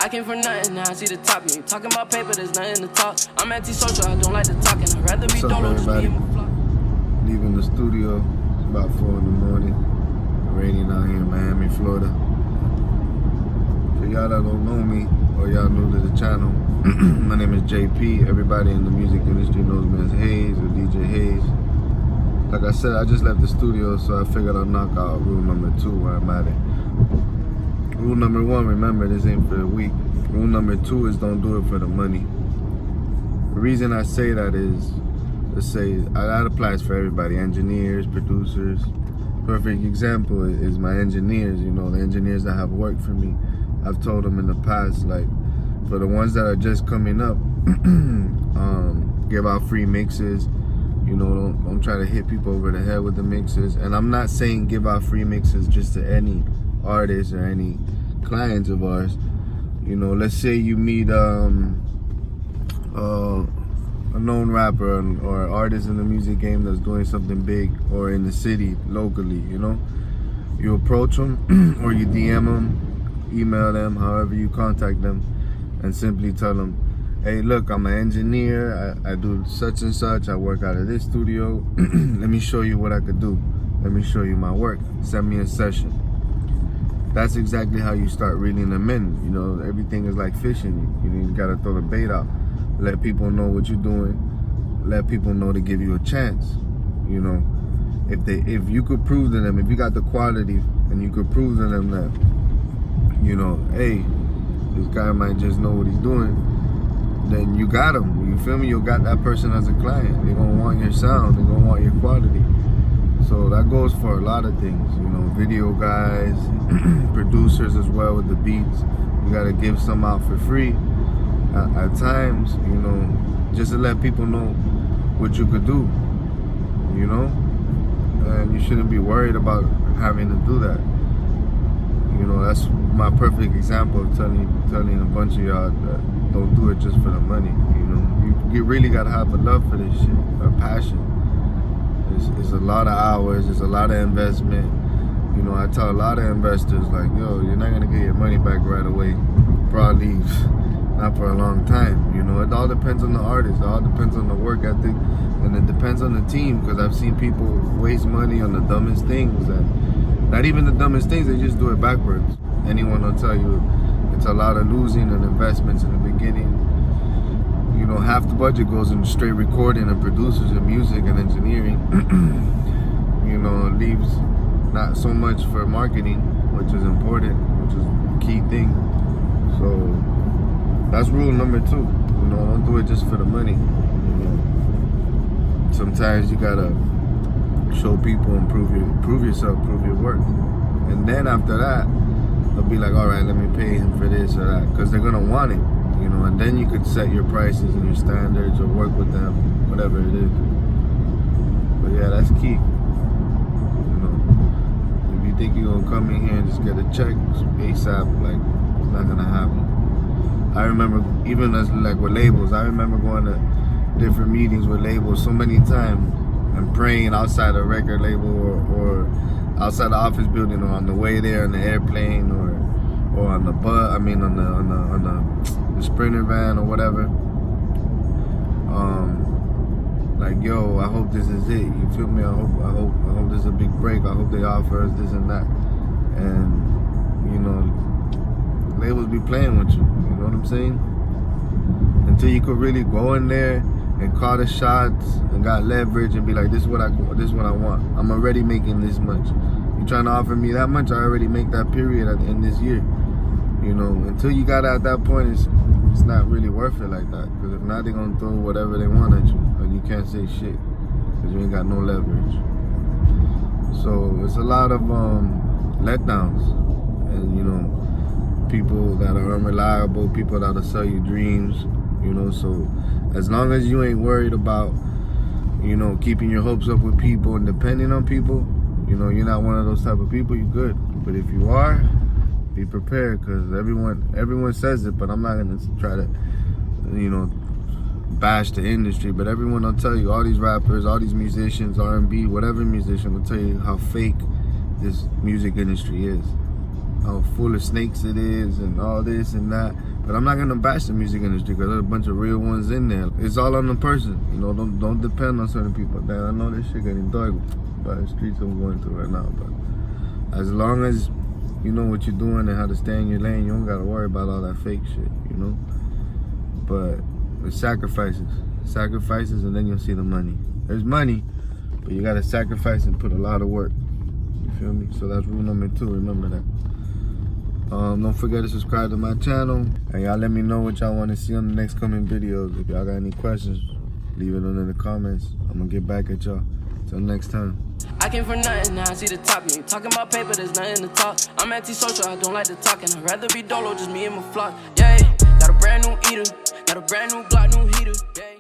I came from nothing, now I see the top. You ain't talking about paper, there's nothing to talk. I'm antisocial, I don't like to talk, and I'd rather be dolo than be in my flock. Leaving the studio, it's about 4 in the morning. Raining out here in Miami, Florida. For y'all that don't know me, or y'all new to the channel, my name is JP. Everybody in the music industry knows me as Hayes or DJ Hayes. Like I said, I just left the studio, so I figured I'd knock out rule number 2 where I'm at it. Rule number 1, remember, this ain't for the week. Rule number 2 is don't do it for the money. The reason I say that is, let's say, that applies for everybody, engineers, producers. Perfect example is my engineers, you know, the engineers that have worked for me. I've told them in the past, like, for the ones that are just coming up, give out free mixes. You know, don't try to hit people over the head with the mixes. And I'm not saying give out free mixes just to any artists or any clients of ours. You know, let's say you meet a known rapper or artist in the music game that's doing something big or in the city locally, you know. You approach them or you DM them, email them, however you contact them, and simply tell them, hey, look, I'm an engineer, I do such and such, I work out of this studio, let me show you what I could do. Let me show you my work, send me a session. That's exactly how you start reeling them in. You know, everything is like fishing. You gotta throw the bait out. Let people know what you're doing. Let people know to give you a chance. You know, if you could prove to them, if you got the quality and you could prove to them that, you know, hey, this guy might just know what he's doing, then you got him. You feel me? You got that person as a client. They're gonna want your sound. They're gonna want your quality. So that goes for a lot of things. You know, video guys, producers as well with the beats. You gotta give some out for free. At times, you know, just to let people know what you could do, you know, and you shouldn't be worried about having to do that. You know, that's my perfect example of telling a bunch of y'all that don't do it just for the money. You know, you really gotta have a love for this shit, a passion. It's a lot of hours, it's a lot of investment. You know, I tell a lot of investors, like, yo, you're not gonna get your money back right away, probably not for a long time. You know, it all depends on the artist, it all depends on the work ethic, and it depends on the team, because I've seen people waste money on the dumbest things, and not even the dumbest things, they just do it backwards. Anyone will tell you it's a lot of losing and investments in the beginning. You know, half the budget goes into straight recording and producers and music and engineering. You know, it leaves not so much for marketing, which is important, which is a key thing. So that's rule number 2. You know, don't do it just for the money. You know, sometimes you gotta show people and prove yourself, prove your work, and then after that, they'll be like, all right, let me pay him for this or that, because they're gonna want it. You know, and then you could set your prices and your standards or work with them, whatever it is. But yeah, that's key. You know, if you think you're gonna come in here and just get a check ASAP, like, it's not gonna happen. I remember, even as like with labels, I remember going to different meetings with labels so many times and praying outside a record label or outside the office building or on the way there on the airplane or on the bus, I mean on the Sprinter van or whatever. Like, yo, I hope this is it. You feel me? I hope this is a big break. I hope they offer us this and that. And you know, labels be playing with you. You know what I'm saying? Until you could really go in there and call the shots and got leverage and be like, this is what I want. I'm already making this much. You trying to offer me that much? I already make that period at the end of this year. You know, until you got at that point, it's not really worth it like that. Because if not, they're gonna throw whatever they want at you, and you can't say shit because you ain't got no leverage. So it's a lot of letdowns, and you know, people that are unreliable, people that'll sell you dreams. You know, so as long as you ain't worried about, you know, keeping your hopes up with people and depending on people, you know, you're not one of those type of people, you're good. But if you are, be prepared, because everyone says it, but I'm not gonna try to, you know, bash the industry, but everyone will tell you, all these rappers, all these musicians, R&B, whatever musician will tell you how fake this music industry is. how full of snakes it is and all this and that. But I'm not gonna bash the music industry because there's a bunch of real ones in there. It's all on the person, you know. Don't depend on certain people. I know this shit getting dog by the streets I'm going through right now. But as long as you know what you're doing and how to stay in your lane, you don't gotta worry about all that fake shit, you know. But it's sacrifices, and then you'll see the money. There's money, but you gotta sacrifice and put a lot of work. You feel me? So that's rule number 2. Remember that. Don't forget to subscribe to my channel, and y'all let me know what y'all want to see on the next coming videos. If y'all got any questions, leave it under the comments. I'm gonna get back at y'all. Till next time. I came from nothing, now I see the top. You ain't talking about paper, there's nothing to talk. I'm antisocial, I don't like to talk, and I'd rather be dolo, just me and my flock. Yeah, got a brand new eater, got a brand new block, new heater. Yeah.